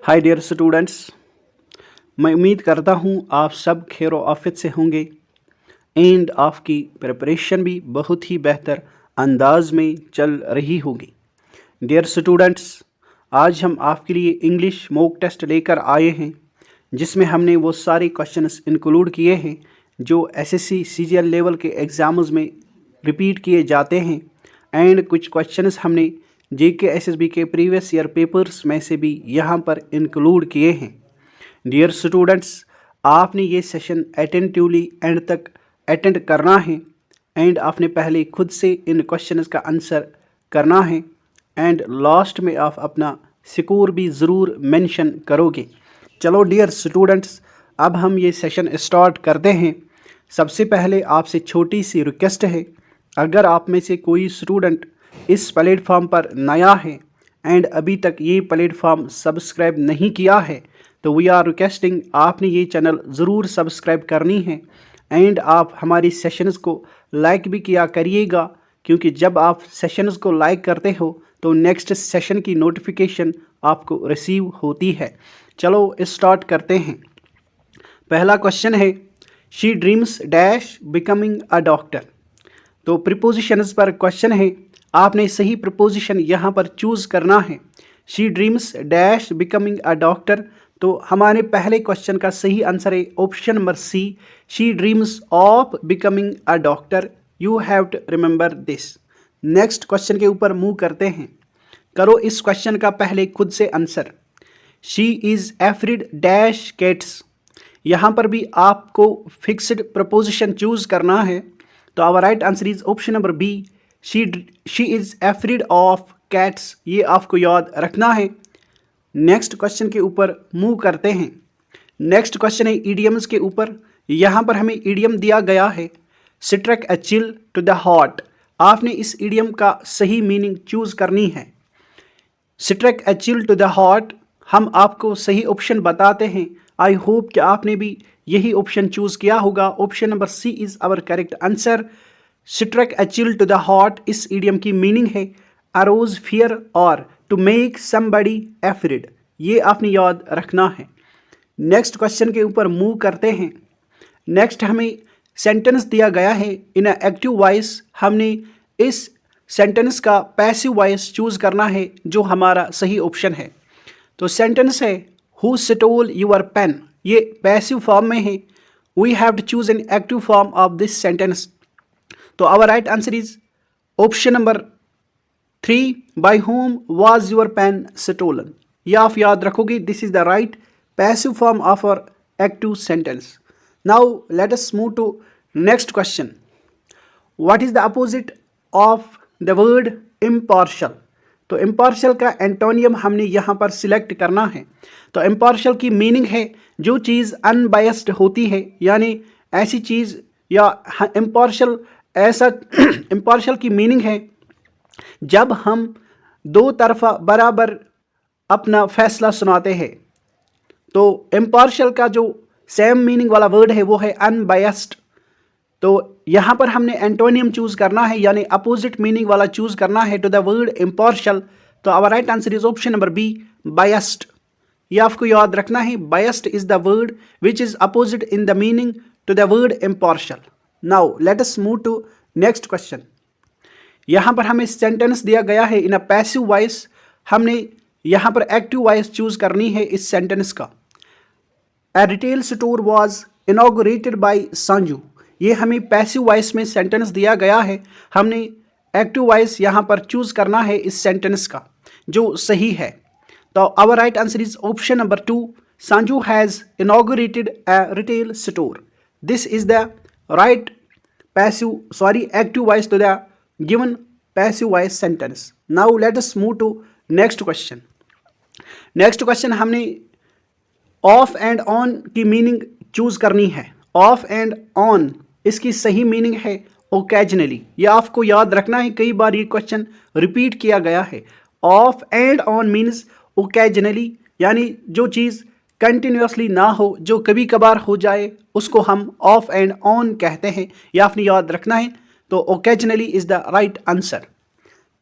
Hi dear students, मैं उम्मीद करता हूँ आप सब खैर आफियत से होंगे एंड आपकी प्रिपरेशन भी बहुत ही बेहतर अंदाज में चल रही होगी। डियर स्टूडेंट्स, आज हम आपके लिए इंग्लिश मॉक टेस्ट लेकर आए हैं जिसमें हमने वो सारे क्वेश्चंस इंक्लूड किए हैं जो एसएससी सीजीएल लेवल के एग्ज़ाम्स में रिपीट किए जाते हैं एंड कुछ क्वेश्चंस हमने जेके एसएसबी के प्रीवियस ईयर पेपर्स में से भी यहाँ पर इंक्लूड किए हैं। डियर स्टूडेंट्स, आपने ये सेशन अटेंटिवली एंड तक अटेंड करना है एंड आपने पहले खुद से इन क्वेश्चंस का आंसर करना है एंड लास्ट में आप अपना स्कोर भी ज़रूर मेंशन करोगे। चलो डियर स्टूडेंट्स, अब हम ये सेशन स्टार्ट करते हैं। सबसे पहले आपसे छोटी सी रिक्वेस्ट है, अगर आप में से कोई स्टूडेंट इस प्लेटफॉर्म पर नया है एंड अभी तक ये प्लेटफॉर्म सब्सक्राइब नहीं किया है तो वी आर रिक्वेस्टिंग आपने ये चैनल ज़रूर सब्सक्राइब करनी है एंड आप हमारी सेशंस को लाइक भी किया करिएगा, क्योंकि जब आप सेशंस को लाइक करते हो तो नेक्स्ट सेशन की नोटिफिकेशन आपको रिसीव होती है। चलो स्टार्ट करते हैं। पहला क्वेश्चन है, she dreams dash becoming a doctor. तो प्रीपोजिशंस पर क्वेश्चन है, आपने सही प्रीपोजिशन यहाँ पर चूज़ करना है। She dreams dash becoming a doctor, तो हमारे पहले क्वेश्चन का सही आंसर है option number C, she dreams of becoming a doctor. You have to remember this. Next question के ऊपर मूव करते हैं। करो इस क्वेश्चन का पहले खुद से answer. She is afraid dash cats. यहाँ पर भी आपको फिक्स्ड प्रपोजिशन चूज़ करना है, तो our right answer is option number B, she is afraid of cats. ये आपको याद रखना है। नेक्स्ट क्वेश्चन के ऊपर मूव करते हैं। नेक्स्ट क्वेश्चन है इडियम्स के ऊपर। यहाँ पर हमें इडियम दिया गया है strike a chill to the heart. आपने इस इडियम का सही मीनिंग चूज़ करनी है। Strike a chill to the heart, हम आपको सही ऑप्शन बताते हैं। आई होप कि आपने भी यही ऑप्शन चूज़ किया होगा। Option number C is our correct answer. Strike a chill to the heart, इस इडियम की मीनिंग है अरोज फियर और टू मेक समबडी एफ्रिड। ये आपने याद रखना है। नेक्स्ट क्वेश्चन के ऊपर मूव करते हैं। नेक्स्ट हमें सेंटेंस दिया गया है इन एक्टिव वॉइस। हमने इस सेंटेंस का पैसिव वॉइस चूज़ करना है जो हमारा सही ऑप्शन है। तो सेंटेंस है हु स्टोल यूर पेन, ये पैसिव फॉर्म में है। We have to choose an active form of this sentence. तो our right answer is option number 3, by whom was your pen stolen. यह आप याद रखोगे, this is the right passive form of our active sentence. Now let us move to next question. What is the opposite of the word impartial. तो impartial का antonym हमने यहाँ पर select करना है। तो इम्पार्शियल की मीनिंग है जो चीज़ अनबायस्ड होती है, यानी ऐसी चीज़ या इम्पार्शियल ऐसा इम्पार्शियल की मीनिंग है जब हम दो तरफा बराबर अपना फैसला सुनाते हैं। तो इम्पार्शियल का जो सेम मीनिंग वाला वर्ड है वो है अनबायस्ड। तो यहाँ पर हमने एंटोनियम चूज़ करना है, यानी अपोजिट मीनिंग वाला चूज़ करना है टू द वर्ड इम्पार्शियल। तो our right answer is option number B, biased. ये आपको याद रखना है, biased is the word which is opposite in the meaning to the word impartial. Now let us move to next question. यहाँ पर हमें sentence दिया गया है इन अ पैसिव वॉइस। हमने यहाँ पर एक्टिव वॉइस चूज़ करनी है इस सेंटेंस का। अ retail store was inaugurated bye Sanju. ये हमें पैसिव वॉइस में सेंटेंस दिया गया है। हमने एक्टिव वॉइस यहाँ पर चूज़ करना है इस सेंटेंस का जो सही है। तो our right answer is option number 2, Sanju has inaugurated a retail store. This is the right active voice to the given passive voice sentence. Now let us move to next question. Next question हमने off and on की meaning choose करनी है। Of and on, इसकी सही meaning है occasionally. यह आपको याद रखना है, कई बार ये क्वेश्चन रिपीट किया गया है। Of and on means occasionally, यानी जो चीज़ कंटिन्यूसली ना हो, जो कभी कभार हो जाए, उसको हम ऑफ एंड ऑन कहते हैं। यह आपने याद रखना है। तो occasionally is the right answer.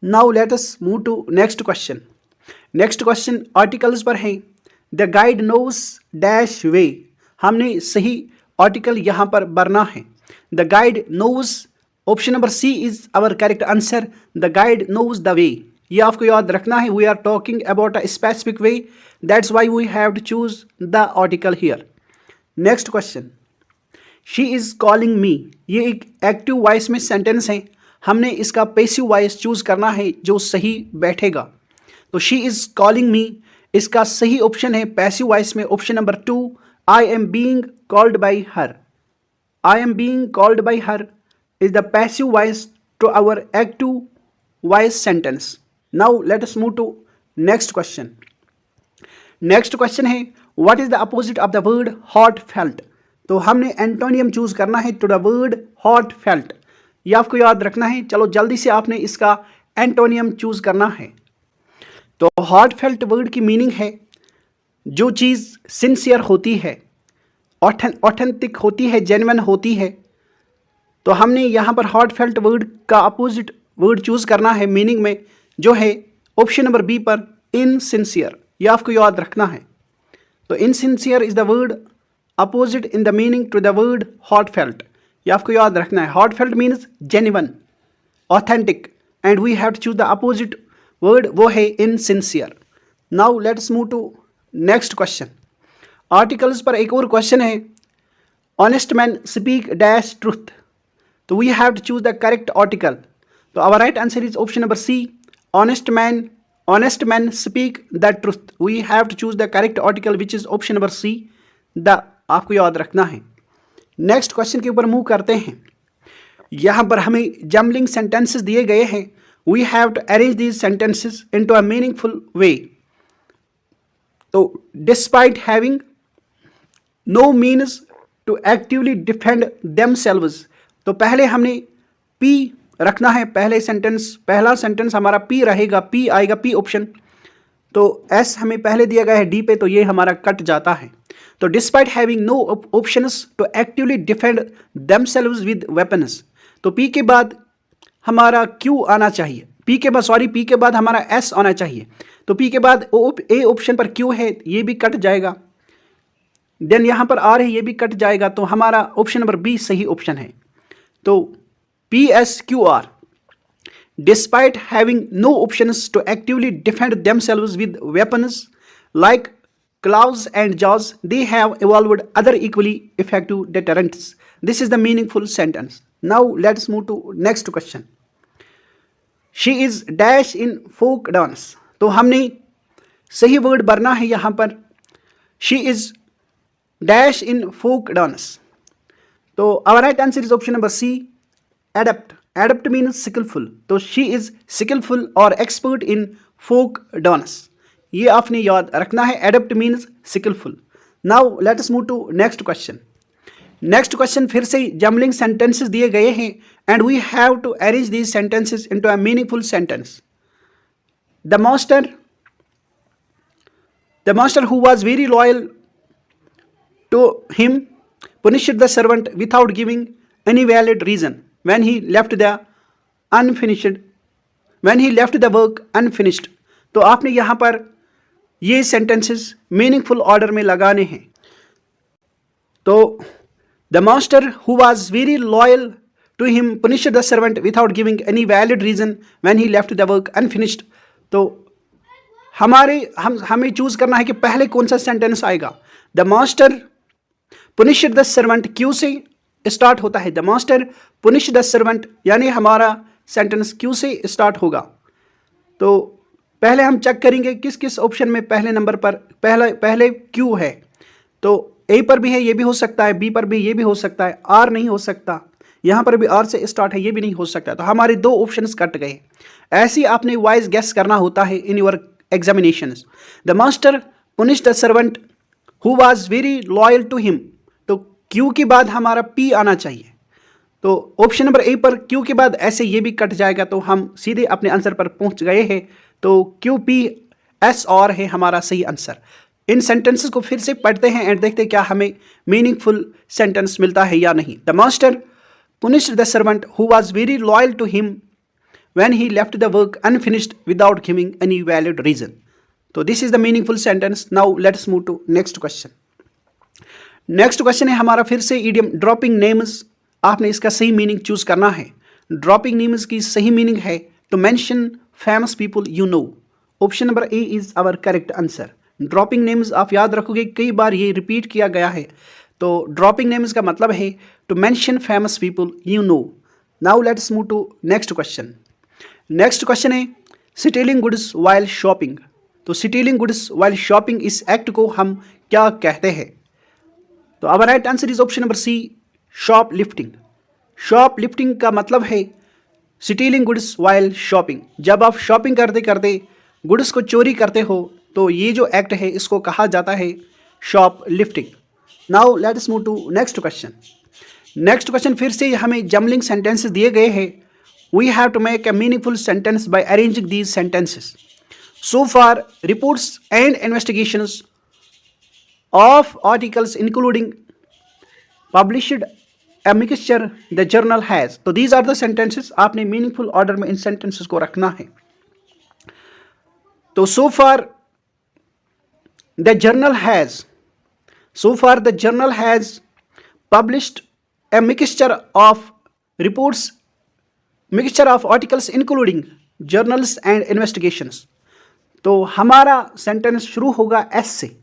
Now let us move to next question. Next question articles पर है। The guide knows dash way, हमने सही आर्टिकल यहाँ पर भरना है। The guide knows, option number C is our correct answer. The guide knows the way, ये आपको याद रखना है। We are talking about a specific way, that's why we have to choose the article here. Next question, she is calling me, ये एक active voice में sentence है, हमने इसका पैसिव वॉइस चूज करना है जो सही बैठेगा। तो शी इज कॉलिंग मी, इसका सही ऑप्शन है पैसिव वॉइस में option number 2, I am being called by her. I am being called by her is the passive voice to our active voice sentence. Now let us move to next question. Next question है what is the opposite of the word heartfelt? तो हमने antonym choose करना है to the word heartfelt, ये आपको याद रखना है। चलो जल्दी से आपने इसका एंटोनियम चूज करना है। तो heartfelt वर्ड की मीनिंग है जो चीज़ सिंसियर होती है, ऑथेंटिक होती है, जेन्युइन होती है। तो हमने यहाँ पर हार्टफेल्ट वर्ड का अपोजिट वर्ड चूज करना है मीनिंग में, जो है ऑप्शन नंबर बी पर इनसिंसियर, ये आपको याद रखना है। तो insincere is the word opposite in the meaning to the word heartfelt, ये आपको याद रखना है। Heartfelt means genuine, authentic, and we have to choose the opposite word, वो है insincere. Now let's move to next question. Articles पर एक और क्वेश्चन है, honest man speak dash truth, तो we have to choose the correct article. तो our right answer is option number C, honest man speak the truth. We have to choose the correct article which is option number C, the, आपको याद रखना है। Next question के ऊपर move करते हैं। यहाँ पर हमें जम्बलिंग सेंटेंसेस दिए गए हैं, we have to arrange these sentences into a meaningful way. तो despite having no means to actively defend themselves, तो पहले हमने पी रखना है, पहला सेंटेंस हमारा पी रहेगा, पी आएगा, पी ऑप्शन। तो एस हमें पहले दिया गया है डी पे, तो ये हमारा कट जाता है। तो despite having no options to actively defend themselves with weapons, तो पी के बाद हमारा क्यू आना चाहिए, पी के बाद हमारा एस आना चाहिए। तो पी के बाद ए ऑप्शन पर क्यू है, ये भी कट जाएगा। देन यहाँ पर आर है, ये भी कट जाएगा। तो हमारा ऑप्शन नंबर बी सही ऑप्शन है। तो PSQR, despite having no options to actively defend themselves with weapons like claws and jaws, they have evolved other equally effective deterrents. This is the meaningful sentence. Now let's move to next question. She is dash in folk dance, तो हमने सही word भरना है यहाँ पर। She is dash in folk dance. तो our right answer is option number C, adept. Adept means skillful. तो she is skillful और expert in folk dance, ये आपने याद रखना है। adept means skillful. Now let us move to next question. Next question फिर से jumbling sentences दिए गए हैं and we have to arrange these sentences into a meaningful sentence. The master who was very loyal to him punished the servant without giving any valid reason when he left the work unfinished. तो आपने यहाँ पर ये sentences meaningful order में लगाने हैं। तो the master who was very loyal to him punished the servant without giving any valid reason when he left the work unfinished. तो हमें चूज करना है कि पहले कौन सा सेंटेंस आएगा। The master punished the servant Q से स्टार्ट होता है। The master punished the servant, यानी हमारा सेंटेंस क्यू से स्टार्ट होगा। तो पहले हम चेक करेंगे किस किस ऑप्शन में पहले नंबर पर पहले क्यू है। तो ए पर भी है, ये भी हो सकता है, बी पर भी ये भी हो सकता है, आर नहीं हो सकता, यहाँ पर भी आर से स्टार्ट है, ये भी नहीं हो सकता। तो हमारे दो ऑप्शंस कट गए। ऐसे ही आपने वाइज गेस करना होता है in your examinations. The master punished the servant who was very loyal to him, तो क्यू के बाद हमारा पी आना चाहिए। तो ऑप्शन नंबर ए पर क्यू के बाद ऐसे ये भी कट जाएगा, तो हम सीधे अपने आंसर पर पहुंच गए हैं। तो क्यू पी एस और है हमारा सही आंसर। इन सेंटेंसेस को फिर से पढ़ते हैं एंड देखते हैं क्या हमें मीनिंगफुल सेंटेंस मिलता है या नहीं। The master punished the servant who was very loyal to him when he left the work unfinished without giving any valid reason. तो this is the meaningful sentence. Now let's move to next question. Next question है हमारा फिर से idiom dropping names. आपने इसका सही meaning choose करना है. ड्रॉपिंग नेम्स की सही मीनिंग है to mention famous people you know. Option number A is our correct answer. Dropping names आप याद रखोगे, कई बार ये रिपीट किया गया है. तो ड्रॉपिंग नेम्स का मतलब है to mention famous people you know. Now let's move to next question. Next question है स्टीलिंग गुड्स वाइल शॉपिंग. तो स्टीलिंग गुड्स वाइल शॉपिंग इस एक्ट को हम क्या कहते हैं? तो our right answer is option number C, shop lifting. Shop lifting का मतलब है स्टीलिंग गुड्स वाइल शॉपिंग. जब आप शॉपिंग करते करते गुड्स को चोरी करते हो तो ये जो एक्ट है इसको कहा जाता है shop lifting. Now let's move to next question. Next question फिर से हमें जम्बलिंग सेंटेंसेस दिए गए हैं. We have to make a meaningful sentence by arranging these sentences. So far reports and investigations of articles including published a mixture the journal has. तो these are the sentences. आपने meaningful order में इन sentences को रखना है. तो so far the journal has published a mixture of articles including journals and investigations. तो हमारा sentence शुरू होगा एस से.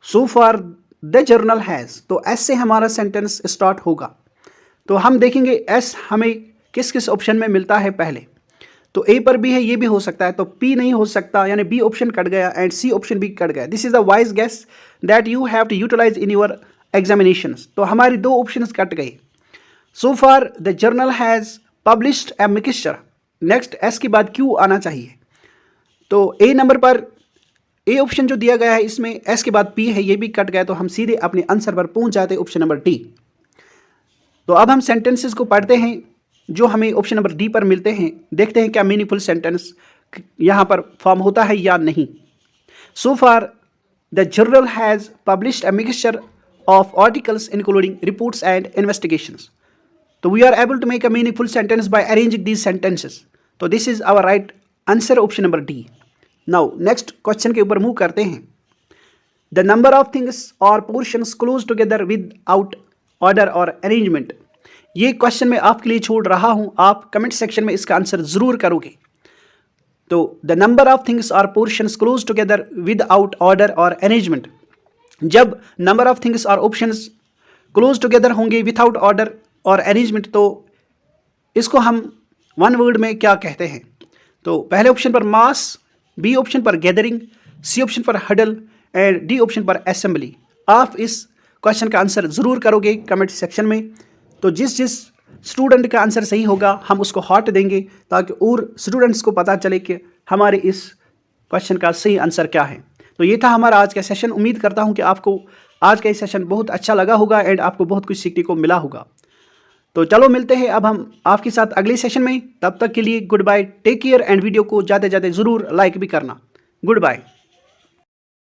सो फार द जर्नल हैज़, तो एस से हमारा सेंटेंस स्टार्ट होगा. तो हम देखेंगे एस हमें किस किस ऑप्शन में मिलता है पहले. तो ए पर भी है, ये भी हो सकता है. तो पी नहीं हो सकता, यानी बी ऑप्शन कट गया एंड सी ऑप्शन भी कट गया. This is the wise guess that you have to utilise in your examinations. तो हमारी दो ऑप्शंस कट गए. So far the journal has published a mixture. Next S के बाद Q आना चाहिए. तो ए नंबर पर ए ऑप्शन जो दिया गया है इसमें एस के बाद पी है, ये भी कट गया. तो हम सीधे अपने आंसर पर पहुंच जाते हैं ऑप्शन नंबर डी. तो अब हम सेंटेंसेस को पढ़ते हैं जो हमें ऑप्शन नंबर डी पर मिलते हैं. देखते हैं क्या मीनिंगफुल सेंटेंस यहाँ पर फॉर्म होता है या नहीं. So far the journal has published a mixture of articles including reports and investigations. तो we are able to make a meaningful sentence by arranging these sentences. तो this is our right answer, option number D. Now next question के ऊपर move करते हैं. The number of things और portions close together without order और arrangement. ये question मैं आपके लिए छोड़ रहा हूं, आप कमेंट सेक्शन में इसका आंसर जरूर करोगे. तो द नंबर ऑफ थिंग्स और portions close together without order और अरेंजमेंट. जब नंबर ऑफ थिंग्स और ऑप्शंस क्लोज टुगेदर होंगे विथआउट ऑर्डर और अरेंजमेंट, तो इसको हम वन वर्ड में क्या कहते हैं? तो पहले ऑप्शन पर मास, बी ऑप्शन पर गैदरिंग, सी ऑप्शन पर हडल एंड डी ऑप्शन पर असेंबली. आप इस क्वेश्चन का आंसर ज़रूर करोगे कमेंट सेक्शन में. तो जिस स्टूडेंट का आंसर सही होगा हम उसको हार्ट देंगे ताकि और स्टूडेंट्स को पता चले कि हमारे इस क्वेश्चन का सही आंसर क्या है. तो ये था हमारा आज का सेशन. उम्मीद करता हूँ कि आपको आज का ये सेशन बहुत अच्छा लगा होगा एंड आपको बहुत कुछ सीखने को मिला होगा. तो चलो मिलते हैं अब हम आपके साथ अगले सेशन में. तब तक के लिए goodbye, take care and video को जाते जाते ज़रूर लाइक भी करना. Good bye.